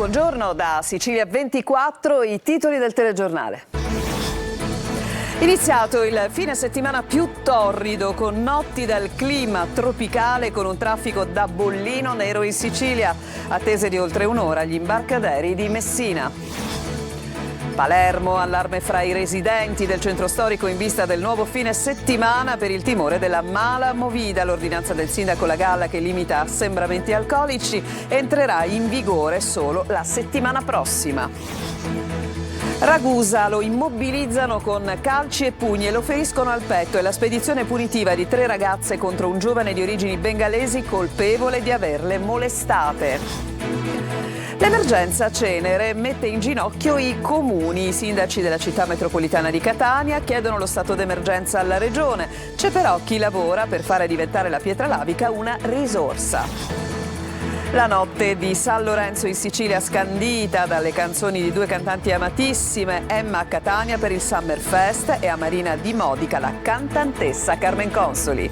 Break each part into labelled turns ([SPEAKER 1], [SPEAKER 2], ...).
[SPEAKER 1] Buongiorno da Sicilia 24, i titoli del telegiornale. Iniziato il fine settimana più torrido con notti dal clima tropicale con un traffico da bollino nero in Sicilia. Attese di oltre un'ora gli imbarcaderi di Messina. Palermo, allarme fra i residenti del centro storico in vista del nuovo fine settimana per il timore della mala movida. L'ordinanza del sindaco La Galla che limita assembramenti alcolici entrerà in vigore solo la settimana prossima. Ragusa lo immobilizzano con calci e pugni e lo feriscono al petto. È la spedizione punitiva di 3 ragazze contro un giovane di origini bengalesi colpevole di averle molestate. L'emergenza Cenere mette in ginocchio i comuni. I sindaci della città metropolitana di Catania chiedono lo stato d'emergenza alla regione. C'è però chi lavora per fare diventare la pietra lavica una risorsa. La notte di San Lorenzo in Sicilia scandita dalle canzoni di 2 cantanti amatissime, Emma a Catania per il Summer Fest e a Marina di Modica la cantantessa Carmen Consoli.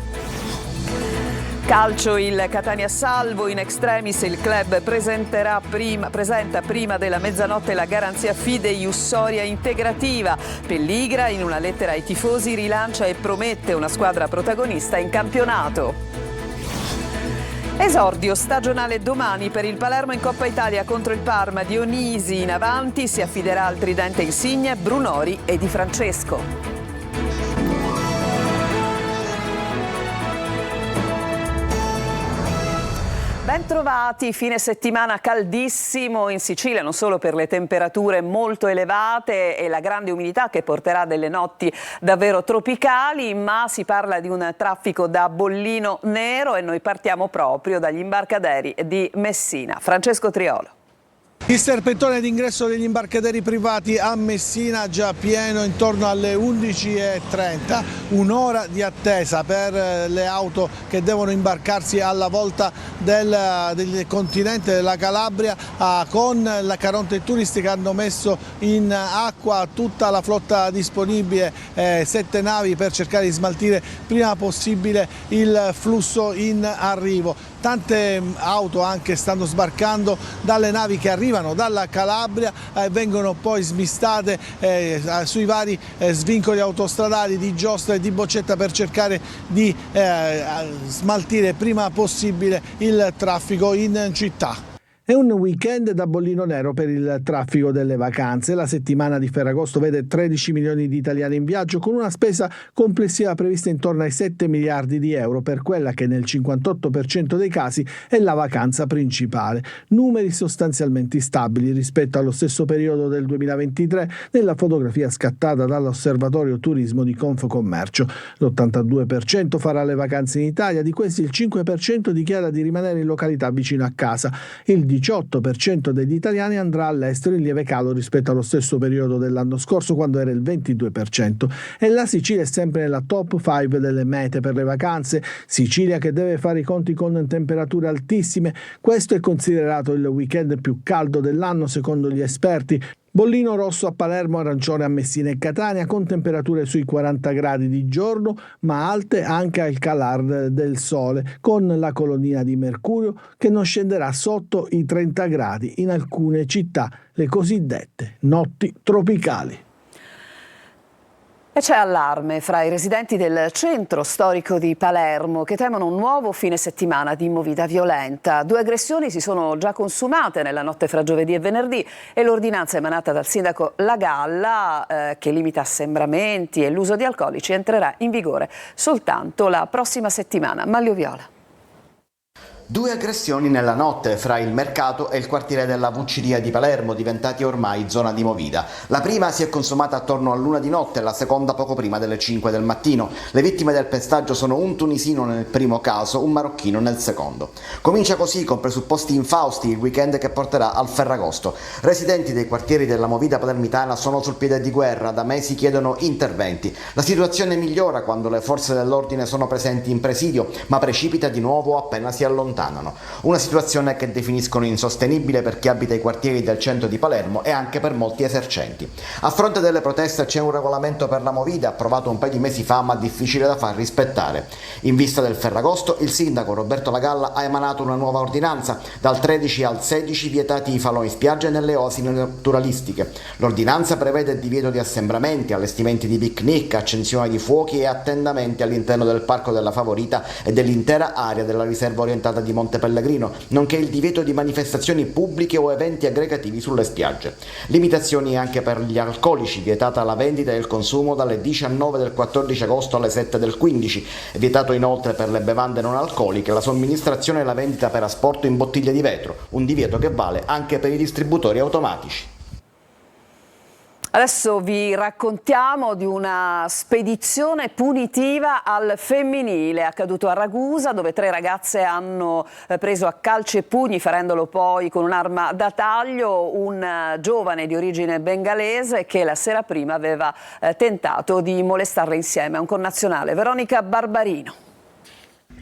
[SPEAKER 1] Calcio, il Catania salvo in extremis, il club presenta prima della mezzanotte la garanzia fideiussoria integrativa. Pelligra in una lettera ai tifosi rilancia e promette una squadra protagonista in campionato. Esordio stagionale domani per il Palermo in Coppa Italia contro il Parma. Dionisi in avanti, si affiderà al tridente Insigne, Brunori e Di Francesco. Bentrovati, fine settimana caldissimo in Sicilia, non solo per le temperature molto elevate e la grande umidità che porterà delle notti davvero tropicali, ma si parla di un traffico da bollino nero e noi partiamo proprio dagli imbarcaderi di Messina. Francesco Triolo.
[SPEAKER 2] Il serpentone d'ingresso degli imbarcaderi privati a Messina già pieno intorno alle 11:30, un'ora di attesa per le auto che devono imbarcarsi alla volta del continente della Calabria, con la Caronte Turistica hanno messo in acqua tutta la flotta disponibile, 7 navi per cercare di smaltire prima possibile il flusso in arrivo. Tante auto anche stanno sbarcando dalle navi che arrivano dalla Calabria, vengono poi smistate sui vari svincoli autostradali di Giostra e di Boccetta per cercare di smaltire prima possibile il traffico in città. È un weekend da bollino nero per il traffico delle vacanze. La settimana di Ferragosto vede 13 milioni di italiani in viaggio con una spesa complessiva prevista intorno ai 7 miliardi di euro per quella che nel 58% dei casi è la vacanza principale. Numeri sostanzialmente stabili rispetto allo stesso periodo del 2023 nella fotografia scattata dall'Osservatorio Turismo di Confcommercio. L'82% farà le vacanze in Italia, di questi il 5% dichiara di rimanere in località vicino a casa. Il 18% degli italiani andrà all'estero, in lieve calo rispetto allo stesso periodo dell'anno scorso quando era il 22%. E la Sicilia è sempre nella top 5 delle mete per le vacanze. Sicilia che deve fare i conti con temperature altissime. Questo è considerato il weekend più caldo dell'anno secondo gli esperti. Bollino rosso a Palermo, arancione a Messina e Catania con temperature sui 40 gradi di giorno ma alte anche al calar del sole, con la colonnina di mercurio che non scenderà sotto i 30 gradi in alcune città, le cosiddette notti tropicali. E c'è allarme fra i residenti del centro storico di Palermo che temono un nuovo fine settimana di movida violenta. 2 aggressioni si sono già consumate nella notte fra giovedì e venerdì e l'ordinanza emanata dal sindaco La Galla che limita assembramenti e l'uso di alcolici entrerà in vigore soltanto la prossima settimana. Maglio Viola.
[SPEAKER 3] 2 aggressioni nella notte fra il mercato e il quartiere della Vucciria di Palermo, diventati ormai zona di movida. La prima si è consumata attorno all'1 di notte, la seconda poco prima delle 5 del mattino. Le vittime del pestaggio sono un tunisino nel primo caso, un marocchino nel secondo. Comincia così, con presupposti infausti, il weekend che porterà al Ferragosto. Residenti dei quartieri della movida palermitana sono sul piede di guerra, da mesi chiedono interventi. La situazione migliora quando le forze dell'ordine sono presenti in presidio, ma precipita di nuovo appena si allontana allontanano. Una situazione che definiscono insostenibile per chi abita i quartieri del centro di Palermo e anche per molti esercenti. A fronte delle proteste c'è un regolamento per la movida approvato un paio di mesi fa ma difficile da far rispettare. In vista del Ferragosto il sindaco Roberto Lagalla ha emanato una nuova ordinanza, dal 13 al 16 vietati i falò in spiaggia e nelle oasi naturalistiche. L'ordinanza prevede il divieto di assembramenti, allestimenti di picnic, accensione di fuochi e attendamenti all'interno del Parco della Favorita e dell'intera area della riserva orientata di Monte Pellegrino, nonché il divieto di manifestazioni pubbliche o eventi aggregativi sulle spiagge. Limitazioni anche per gli alcolici, vietata la vendita e il consumo dalle 19 del 14 agosto alle 7 del 15, è vietato inoltre per le bevande non alcoliche la somministrazione e la vendita per asporto in bottiglie di vetro, un divieto che vale anche per i distributori automatici.
[SPEAKER 1] Adesso vi raccontiamo di una spedizione punitiva al femminile accaduto a Ragusa, dove 3 ragazze hanno preso a calci e pugni, ferendolo poi con un'arma da taglio, un giovane di origine bengalese che la sera prima aveva tentato di molestarle insieme a un connazionale. Veronica Barbarino.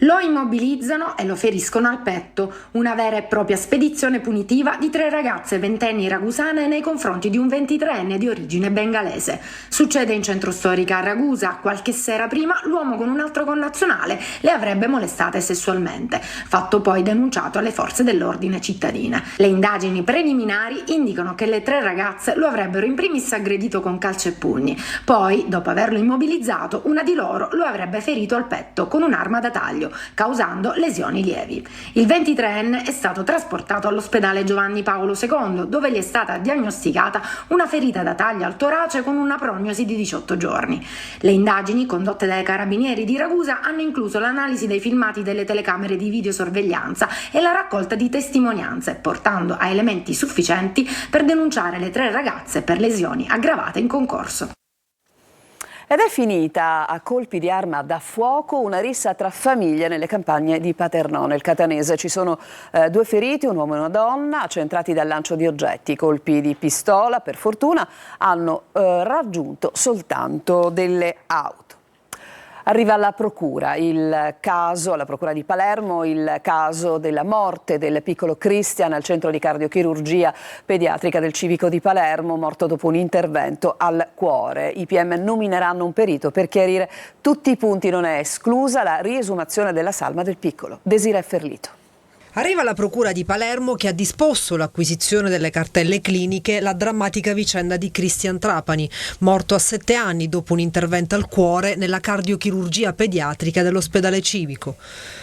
[SPEAKER 4] Lo immobilizzano e lo feriscono al petto, una vera e propria spedizione punitiva di 3 ragazze ventenni ragusane nei confronti di un 23enne di origine bengalese. Succede in centro storica a Ragusa. Qualche sera prima l'uomo con un altro connazionale le avrebbe molestate sessualmente, fatto poi denunciato alle forze dell'ordine cittadine. Le indagini preliminari indicano che le 3 ragazze lo avrebbero in primis aggredito con calci e pugni, poi, dopo averlo immobilizzato, una di loro lo avrebbe ferito al petto con un'arma da taglio, causando lesioni lievi. Il 23enne è stato trasportato all'ospedale Giovanni Paolo II, dove gli è stata diagnosticata una ferita da taglio al torace con una prognosi di 18 giorni. Le indagini condotte dai carabinieri di Ragusa hanno incluso l'analisi dei filmati delle telecamere di videosorveglianza e la raccolta di testimonianze, portando a elementi sufficienti per denunciare le 3 ragazze per lesioni aggravate in concorso.
[SPEAKER 1] Ed è finita a colpi di arma da fuoco una rissa tra famiglie nelle campagne di Paternò, nel catanese. Ci sono 2 feriti, un uomo e una donna, centrati dal lancio di oggetti. I colpi di pistola, per fortuna, hanno raggiunto soltanto delle auto. Arriva alla procura alla procura di Palermo, il caso della morte del piccolo Christian al centro di cardiochirurgia pediatrica del Civico di Palermo, morto dopo un intervento al cuore. I PM nomineranno un perito per chiarire tutti i punti, non è esclusa la riesumazione della salma del piccolo. Desiree Ferlito.
[SPEAKER 5] Arriva la Procura di Palermo che ha disposto l'acquisizione delle cartelle cliniche, la drammatica vicenda di Christian Trapani, morto a 7 anni dopo un intervento al cuore nella cardiochirurgia pediatrica dell'ospedale civico.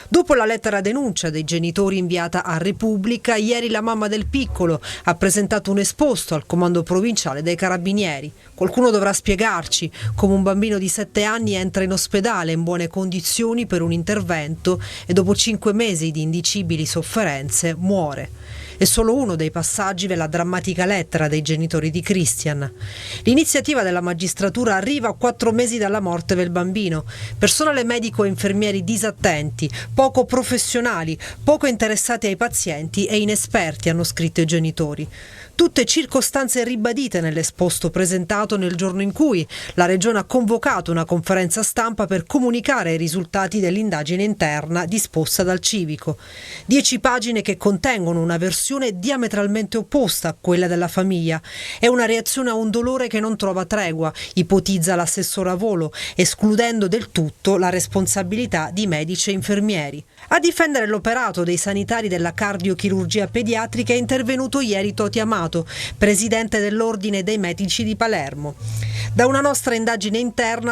[SPEAKER 5] Dopo la lettera denuncia dei genitori inviata a Repubblica, ieri la mamma del piccolo ha presentato un esposto al comando provinciale dei carabinieri. Qualcuno dovrà spiegarci come un bambino di 7 anni entra in ospedale in buone condizioni per un intervento e dopo 5 mesi di indicibili sofferenze muore. È solo uno dei passaggi della drammatica lettera dei genitori di Christian. L'iniziativa della magistratura arriva a 4 mesi dalla morte del bambino. Personale medico e infermieri disattenti, poco professionali, poco interessati ai pazienti e inesperti, hanno scritto i genitori. Tutte circostanze ribadite nell'esposto presentato nel giorno in cui la Regione ha convocato una conferenza stampa per comunicare i risultati dell'indagine interna disposta dal Civico. 10 pagine che contengono una versione diametralmente opposta a quella della famiglia. È una reazione a un dolore che non trova tregua, ipotizza l'assessora Volo, escludendo del tutto la responsabilità di medici e infermieri. A difendere l'operato dei sanitari della cardiochirurgia pediatrica è intervenuto ieri Toti Amato, presidente dell'Ordine dei Medici di Palermo. Da una nostra indagine interna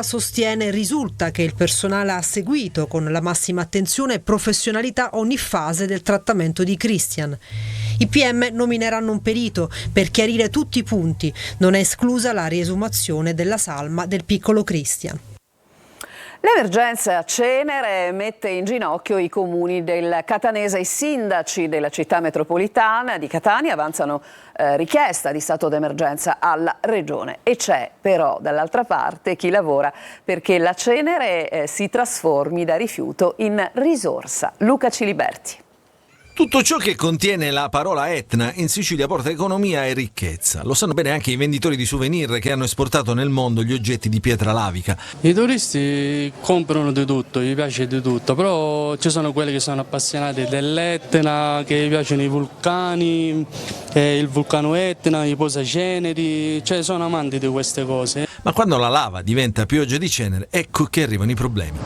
[SPEAKER 5] risulta che il personale ha seguito con la massima attenzione e professionalità ogni fase del trattamento di Christian. I PM nomineranno un perito per chiarire tutti i punti, non è esclusa la riesumazione della salma del piccolo Christian.
[SPEAKER 1] L'emergenza Cenere mette in ginocchio i comuni del catanese. I sindaci della città metropolitana di Catania avanzano richiesta di stato d'emergenza alla Regione e c'è però dall'altra parte chi lavora perché la Cenere si trasformi da rifiuto in risorsa. Luca Ciliberti.
[SPEAKER 6] Tutto ciò che contiene la parola Etna in Sicilia porta economia e ricchezza. Lo sanno bene anche i venditori di souvenir che hanno esportato nel mondo gli oggetti di pietra lavica.
[SPEAKER 7] I turisti comprano di tutto, gli piace di tutto, però ci sono quelli che sono appassionati dell'Etna, che gli piacciono i vulcani, il vulcano Etna, i posaceneri, cioè sono amanti di queste cose.
[SPEAKER 6] Ma quando la lava diventa pioggia di cenere, ecco che arrivano i problemi.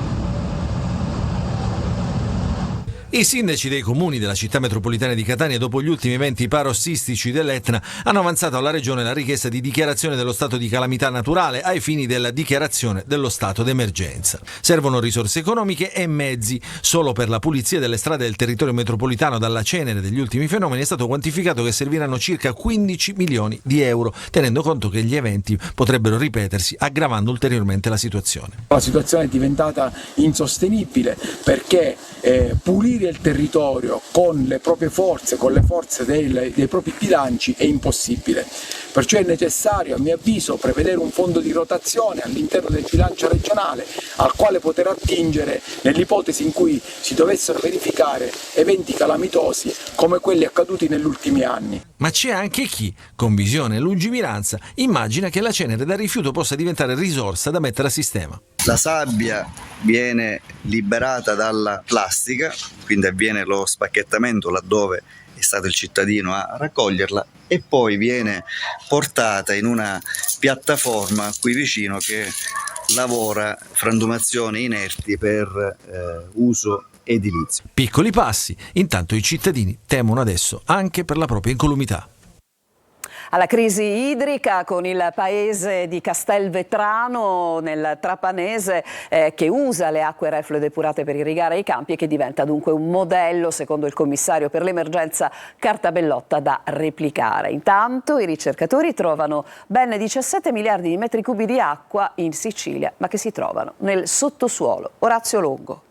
[SPEAKER 6] I sindaci dei comuni della città metropolitana di Catania, dopo gli ultimi eventi parossistici dell'Etna, hanno avanzato alla regione la richiesta di dichiarazione dello stato di calamità naturale ai fini della dichiarazione dello stato d'emergenza. Servono risorse economiche e mezzi. Solo per la pulizia delle strade del territorio metropolitano dalla cenere degli ultimi fenomeni è stato quantificato che serviranno circa 15 milioni di euro, tenendo conto che gli eventi potrebbero ripetersi, aggravando ulteriormente la situazione.
[SPEAKER 8] La situazione è diventata insostenibile perché pulire il territorio con le proprie forze, con le forze dei propri bilanci è impossibile. Perciò è necessario, a mio avviso, prevedere un fondo di rotazione all'interno del bilancio regionale al quale poter attingere nell'ipotesi in cui si dovessero verificare eventi calamitosi come quelli accaduti negli ultimi anni.
[SPEAKER 6] Ma c'è anche chi, con visione e lungimiranza, immagina che la cenere da rifiuto possa diventare risorsa da mettere a sistema.
[SPEAKER 9] La sabbia viene liberata dalla plastica, quindi avviene lo spacchettamento laddove è stato il cittadino a raccoglierla e poi viene portata in una piattaforma qui vicino che lavora frantumazioni inerti per uso edilizio.
[SPEAKER 6] Piccoli passi, intanto i cittadini temono adesso anche per la propria incolumità.
[SPEAKER 1] Alla crisi idrica con il paese di Castelvetrano nel Trapanese che usa le acque reflue depurate per irrigare i campi e che diventa dunque un modello, secondo il commissario per l'emergenza Cartabellotta, da replicare. Intanto i ricercatori trovano ben 17 miliardi di metri cubi di acqua in Sicilia, ma che si trovano nel sottosuolo. Orazio Longo.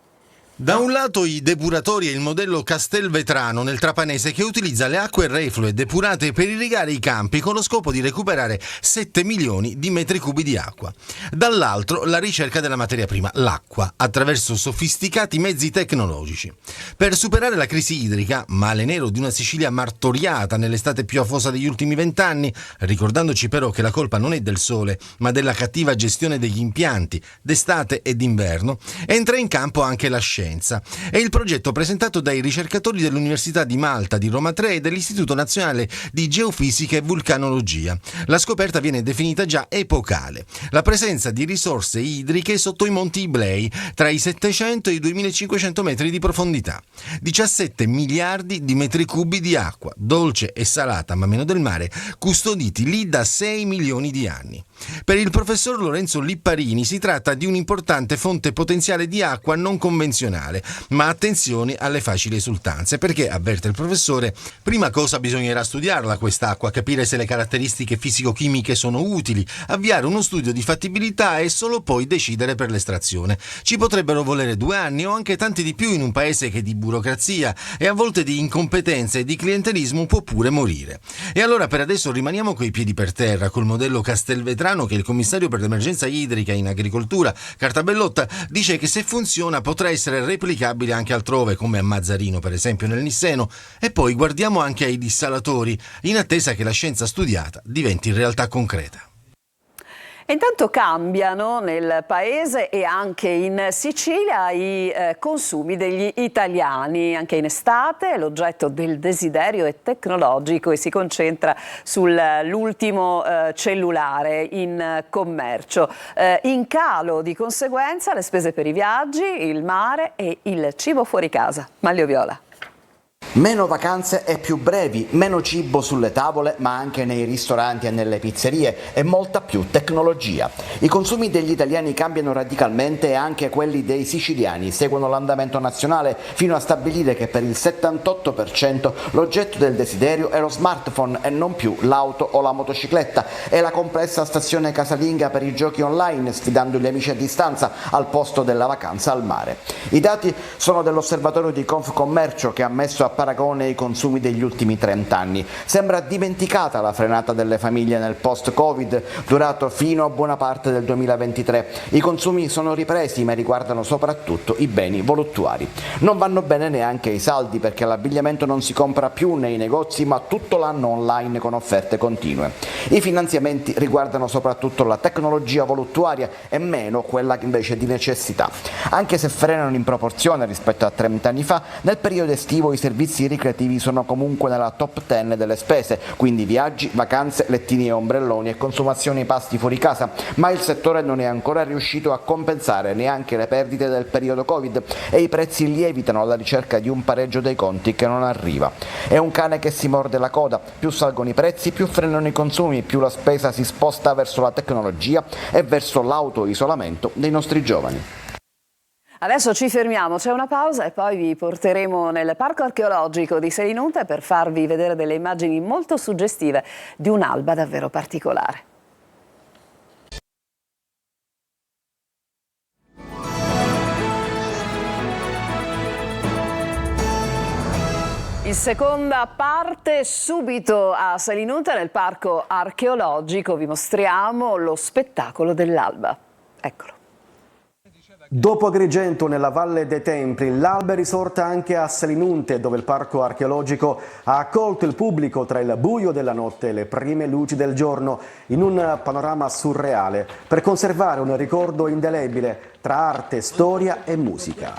[SPEAKER 10] Da un lato i depuratori e il modello Castelvetrano nel Trapanese che utilizza le acque reflue depurate per irrigare i campi con lo scopo di recuperare 7 milioni di metri cubi di acqua. Dall'altro la ricerca della materia prima, l'acqua, attraverso sofisticati mezzi tecnologici. Per superare la crisi idrica, male nero di una Sicilia martoriata nell'estate più afosa degli ultimi 20 anni, ricordandoci però che la colpa non è del sole, ma della cattiva gestione degli impianti d'estate e d'inverno, entra in campo anche la scienza. È il progetto presentato dai ricercatori dell'Università di Malta, di Roma 3 e dell'Istituto Nazionale di Geofisica e Vulcanologia. La scoperta viene definita già epocale. La presenza di risorse idriche sotto i Monti Iblei, tra i 700 e i 2500 metri di profondità. 17 miliardi di metri cubi di acqua, dolce e salata, ma meno del mare, custoditi lì da 6 milioni di anni. Per il professor Lorenzo Lipparini si tratta di un'importante fonte potenziale di acqua non convenzionale, ma attenzione alle facili esultanze, perché, avverte il professore, prima cosa bisognerà studiarla quest'acqua, capire se le caratteristiche fisico-chimiche sono utili, avviare uno studio di fattibilità e solo poi decidere per l'estrazione. Ci potrebbero volere 2 anni o anche tanti di più in un paese che di burocrazia e a volte di incompetenza e di clientelismo può pure morire. E allora per adesso rimaniamo coi piedi per terra col modello Castelvetrano che il commissario per l'emergenza idrica in agricoltura Cartabellotta dice che se funziona potrà essere replicabile anche altrove, come a Mazzarino per esempio nel Nisseno, e poi guardiamo anche ai dissalatori in attesa che la scienza studiata diventi realtà concreta.
[SPEAKER 1] E intanto cambiano nel paese e anche in Sicilia i consumi degli italiani. Anche in estate l'oggetto del desiderio è tecnologico e si concentra sull'ultimo cellulare in commercio. In calo di conseguenza le spese per i viaggi, il mare e il cibo fuori casa. Manlio Viola.
[SPEAKER 3] Meno vacanze e più brevi, meno cibo sulle tavole ma anche nei ristoranti e nelle pizzerie e molta più tecnologia. I consumi degli italiani cambiano radicalmente e anche quelli dei siciliani seguono l'andamento nazionale fino a stabilire che per il 78% l'oggetto del desiderio è lo smartphone e non più l'auto o la motocicletta e la complessa stazione casalinga per i giochi online sfidando gli amici a distanza al posto della vacanza al mare. I dati sono dell'osservatorio di Confcommercio che ha messo a paragone ai consumi degli ultimi 30 anni. Sembra dimenticata la frenata delle famiglie nel post-Covid, durato fino a buona parte del 2023. I consumi sono ripresi, ma riguardano soprattutto i beni voluttuari. Non vanno bene neanche i saldi, perché l'abbigliamento non si compra più nei negozi, ma tutto l'anno online con offerte continue. I finanziamenti riguardano soprattutto la tecnologia voluttuaria e meno quella invece di necessità. Anche se frenano in proporzione rispetto a 30 anni fa, nel periodo estivo i servizi ricreativi sono comunque nella top 10 delle spese, quindi viaggi, vacanze, lettini e ombrelloni e consumazioni pasti fuori casa, ma il settore non è ancora riuscito a compensare neanche le perdite del periodo Covid e i prezzi lievitano alla ricerca di un pareggio dei conti che non arriva. È un cane che si morde la coda, più salgono i prezzi, più frenano i consumi, più la spesa si sposta verso la tecnologia e verso l'autoisolamento dei nostri giovani.
[SPEAKER 1] Adesso ci fermiamo, c'è una pausa e poi vi porteremo nel parco archeologico di Selinunte per farvi vedere delle immagini molto suggestive di un'alba davvero particolare. In seconda parte, subito a Selinunte, nel parco archeologico, vi mostriamo lo spettacolo dell'alba. Eccolo.
[SPEAKER 11] Dopo Agrigento, nella Valle dei Templi, l'alba è risorta anche a Selinunte, dove il parco archeologico ha accolto il pubblico tra il buio della notte e le prime luci del giorno, in un panorama surreale, per conservare un ricordo indelebile tra arte, storia e musica.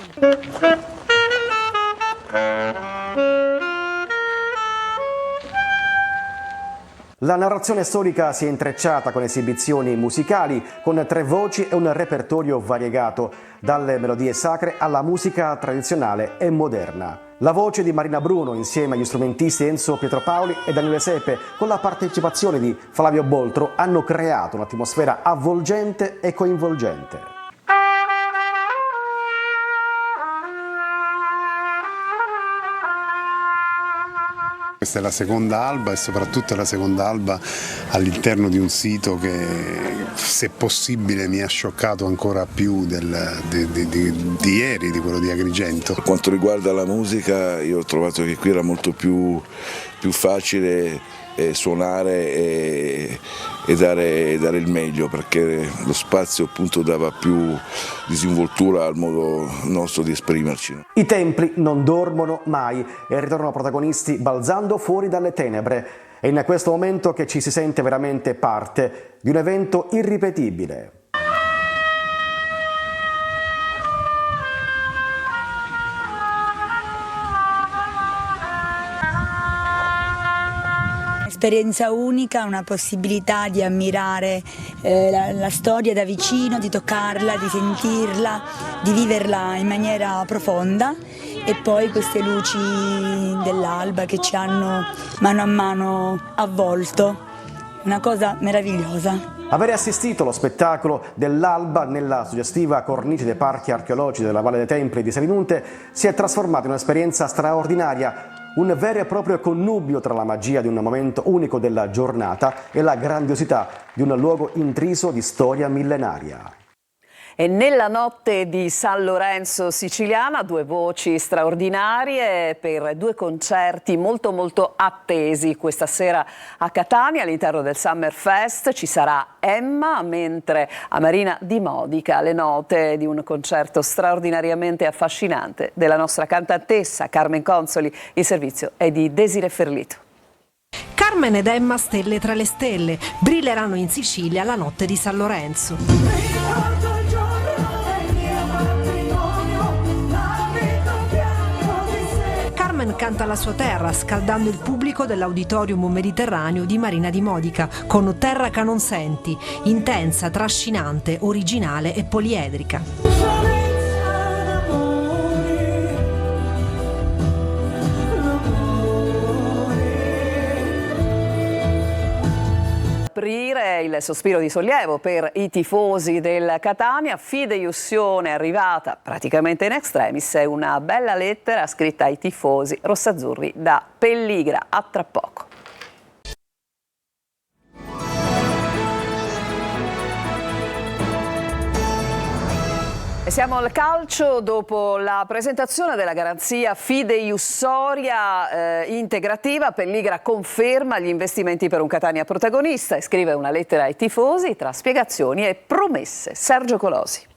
[SPEAKER 11] La narrazione storica si è intrecciata con esibizioni musicali, con 3 voci e un repertorio variegato, dalle melodie sacre alla musica tradizionale e moderna. La voce di Marina Bruno insieme agli strumentisti Enzo Pietropaoli e Daniele Sepe, con la partecipazione di Flavio Boltro, hanno creato un'atmosfera avvolgente e coinvolgente.
[SPEAKER 12] Questa è la seconda alba e soprattutto è la seconda alba all'interno di un sito che, se possibile, mi ha scioccato ancora più di ieri, di quello di Agrigento.
[SPEAKER 13] Per quanto riguarda la musica, io ho trovato che qui era molto più facile suonare e dare il meglio, perché lo spazio appunto dava più disinvoltura al modo nostro di esprimerci.
[SPEAKER 11] I templi non dormono mai e ritornano protagonisti balzando fuori dalle tenebre. È in questo momento che ci si sente veramente parte di un evento irripetibile.
[SPEAKER 14] Esperienza unica, una possibilità di ammirare la storia da vicino, di toccarla, di sentirla, di viverla in maniera profonda, e poi queste luci dell'alba che ci hanno mano a mano avvolto, una cosa meravigliosa.
[SPEAKER 11] Avere assistito allo spettacolo dell'alba nella suggestiva cornice dei parchi archeologici della Valle dei Templi di Selinunte si è trasformato in un'esperienza straordinaria, un vero e proprio connubio tra la magia di un momento unico della giornata e la grandiosità di un luogo intriso di storia millenaria.
[SPEAKER 1] E nella notte di San Lorenzo siciliana, 2 voci straordinarie per 2 concerti molto molto attesi. Questa sera a Catania, all'interno del Summer Fest, ci sarà Emma, mentre a Marina di Modica le note di un concerto straordinariamente affascinante della nostra cantantessa Carmen Consoli. Il servizio è di Desire Ferlito.
[SPEAKER 5] Carmen ed Emma, stelle tra le stelle, brilleranno in Sicilia la notte di San Lorenzo. Carmen canta la sua terra, scaldando il pubblico dell'Auditorium Mediterraneo di Marina di Modica, con Terra che non senti, intensa, trascinante, originale e poliedrica.
[SPEAKER 1] Aprire il sospiro di sollievo per i tifosi del Catania. Fideiussione è arrivata praticamente in extremis, è una bella lettera scritta ai tifosi rossazzurri da Pelligra. A tra poco. E siamo al calcio dopo la presentazione della garanzia fideiussoria integrativa. Pelligra conferma gli investimenti per un Catania protagonista e scrive una lettera ai tifosi tra spiegazioni e promesse. Sergio Colosi.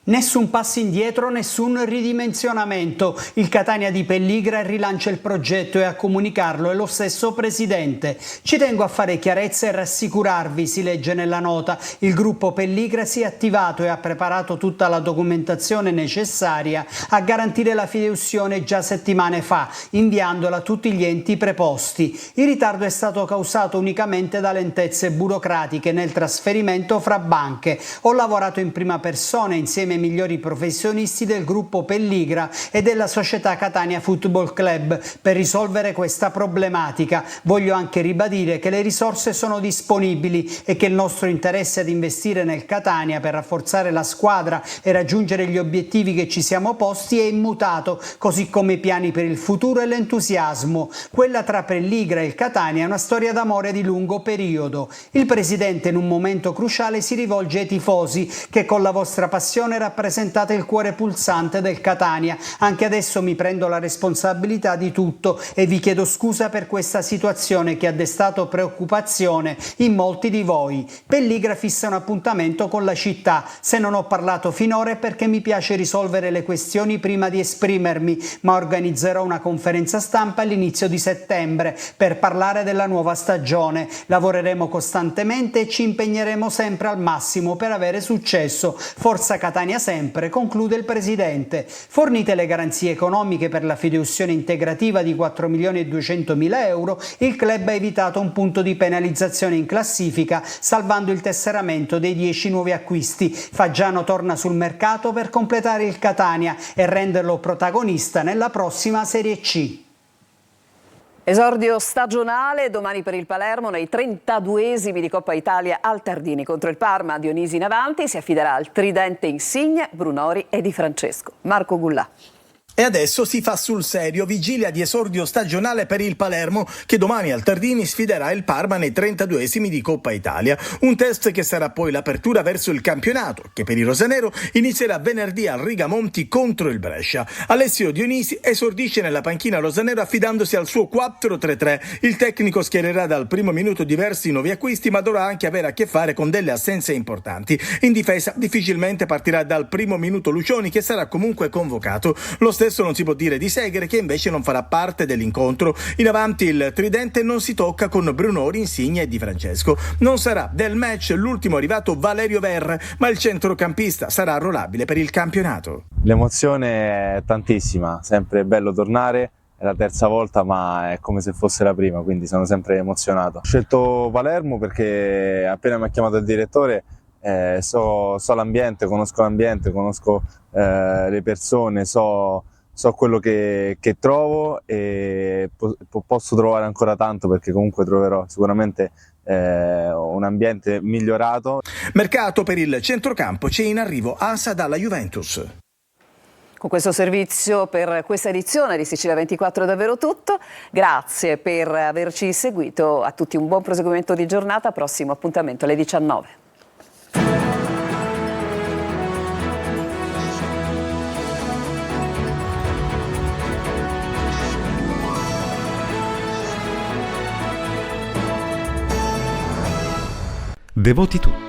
[SPEAKER 15] Nessun passo indietro, nessun ridimensionamento. Il Catania di Pelligra rilancia il progetto e a comunicarlo è lo stesso presidente. Ci tengo a fare chiarezza e rassicurarvi, si legge nella nota. Il gruppo Pelligra si è attivato e ha preparato tutta la documentazione necessaria a garantire la fideiussione già settimane fa, inviandola a tutti gli enti preposti. Il ritardo è stato causato unicamente da lentezze burocratiche nel trasferimento fra banche. Ho lavorato in prima persona insieme ai migliori professionisti del gruppo Pelligra e della società Catania Football Club per risolvere questa problematica. Voglio anche ribadire che le risorse sono disponibili e che il nostro interesse ad investire nel Catania per rafforzare la squadra e raggiungere gli obiettivi che ci siamo posti è immutato, così come i piani per il futuro e l'entusiasmo. Quella tra Pelligra e il Catania è una storia d'amore di lungo periodo. Il presidente in un momento cruciale si rivolge ai tifosi che con la vostra passione rappresentate il cuore pulsante del Catania. Anche adesso mi prendo la responsabilità di tutto e vi chiedo scusa per questa situazione che ha destato preoccupazione in molti di voi. Pelligra fissa un appuntamento con la città. Se non ho parlato finora è perché mi piace risolvere le questioni prima di esprimermi, ma organizzerò una conferenza stampa all'inizio di settembre per parlare della nuova stagione. Lavoreremo costantemente e ci impegneremo sempre al massimo per avere successo. Forza Catania sempre, conclude il presidente. Fornite le garanzie economiche per la fideiussione integrativa di 4.200.000 euro, il club ha evitato un punto di penalizzazione in classifica, salvando il tesseramento dei 10 nuovi acquisti. Faggiano torna sul mercato per completare il Catania e renderlo protagonista nella prossima Serie C.
[SPEAKER 1] Esordio stagionale domani per il Palermo nei 32esimi di Coppa Italia al Tardini contro il Parma. Dionisi in avanti si affiderà al tridente Insigne, Brunori e Di Francesco. Marco Gullà.
[SPEAKER 16] E adesso si fa sul serio, vigilia di esordio stagionale per il Palermo che domani al Tardini sfiderà il Parma nei 32esimi di Coppa Italia. Un test che sarà poi l'apertura verso il campionato che per i rosanero inizierà venerdì al Rigamonti contro il Brescia. Alessio Dionisi esordisce nella panchina rosanero affidandosi al suo 4-3-3. Il tecnico schiererà dal primo minuto diversi nuovi acquisti ma dovrà anche avere a che fare con delle assenze importanti. In difesa difficilmente partirà dal primo minuto Lucioni che sarà comunque convocato. Lo stesso non si può dire di Segre che invece non farà parte dell'incontro. In avanti il tridente non si tocca con Brunori, Insigne e Di Francesco. Non sarà del match l'ultimo arrivato Valerio Verre, ma il centrocampista sarà arruolabile per il campionato.
[SPEAKER 17] L'emozione è tantissima, sempre bello tornare. È la terza volta ma è come se fosse la prima, quindi sono sempre emozionato. Ho scelto Palermo perché appena mi ha chiamato il direttore so l'ambiente, conosco le persone, so quello che trovo e posso trovare ancora tanto perché comunque troverò sicuramente un ambiente migliorato.
[SPEAKER 16] Mercato per il centrocampo, c'è in arrivo Asa dalla Juventus.
[SPEAKER 1] Con questo servizio per questa edizione di Sicilia 24 è davvero tutto. Grazie per averci seguito, a tutti un buon proseguimento di giornata, prossimo appuntamento alle 19.
[SPEAKER 18] Devoti tutti.